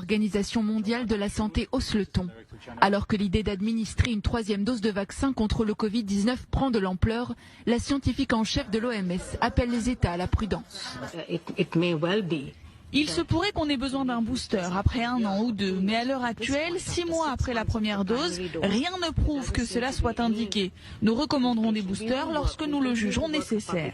l'Organisation mondiale de la santé hausse le ton. Alors que l'idée d'administrer une 3e dose de vaccin contre le Covid-19 prend de l'ampleur, la scientifique en chef de l'OMS appelle les États à la prudence. Il se pourrait qu'on ait besoin d'un booster après 1 an ou 2, mais à l'heure actuelle, 6 mois après la première dose, rien ne prouve que cela soit indiqué. Nous recommanderons des boosters lorsque nous le jugerons nécessaire.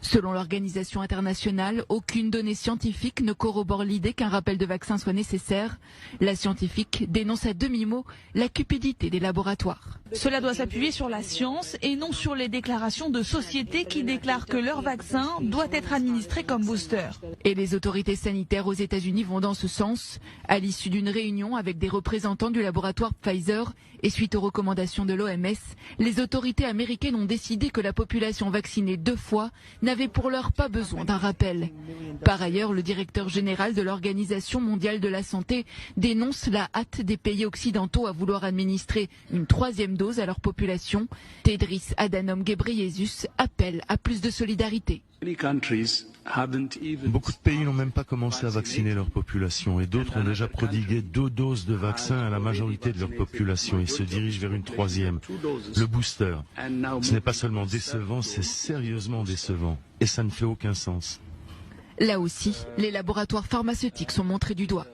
Selon l'Organisation internationale, aucune donnée scientifique ne corrobore l'idée qu'un rappel de vaccin soit nécessaire. La scientifique dénonce à demi-mot la cupidité des laboratoires. Cela doit s'appuyer sur la science et non sur les déclarations de sociétés qui déclarent que leur vaccin doit être administré comme booster. Et les autorités sanitaires aux États-Unis vont dans ce sens. À l'issue d'une réunion avec des représentants du laboratoire Pfizer et suite aux recommandations de l'OMS, les autorités américaines ont décidé que la population vaccinée 2 fois n'avait pour l'heure pas besoin d'un rappel. Par ailleurs, le directeur général de l'Organisation mondiale de la santé dénonce la hâte des pays occidentaux à vouloir administrer une 3e dose à leur population. Tedros Adhanom Ghebreyesus appelle à plus de solidarité. Beaucoup de pays n'ont même pas commencé à vacciner leur population et d'autres ont déjà prodigué 2 doses de vaccin à la majorité de leur population et se dirigent vers une 3e, le booster. Ce n'est pas seulement décevant, c'est sérieusement décevant et ça ne fait aucun sens. Là aussi, les laboratoires pharmaceutiques sont montrés du doigt.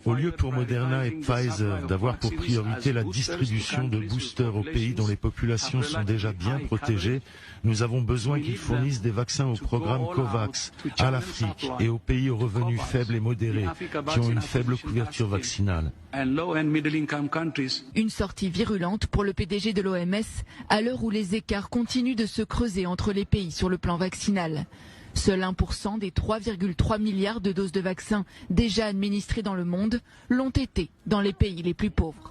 Au lieu pour Moderna et Pfizer d'avoir pour priorité la distribution de boosters aux pays dont les populations sont déjà bien protégées, nous avons besoin qu'ils fournissent des vaccins au programme COVAX, à l'Afrique et aux pays aux revenus faibles et modérés, qui ont une faible couverture vaccinale. Une sortie virulente pour le PDG de l'OMS à l'heure où les écarts continuent de se creuser entre les pays sur le plan vaccinal. Seul 1% des 3,3 milliards de doses de vaccins déjà administrées dans le monde l'ont été dans les pays les plus pauvres.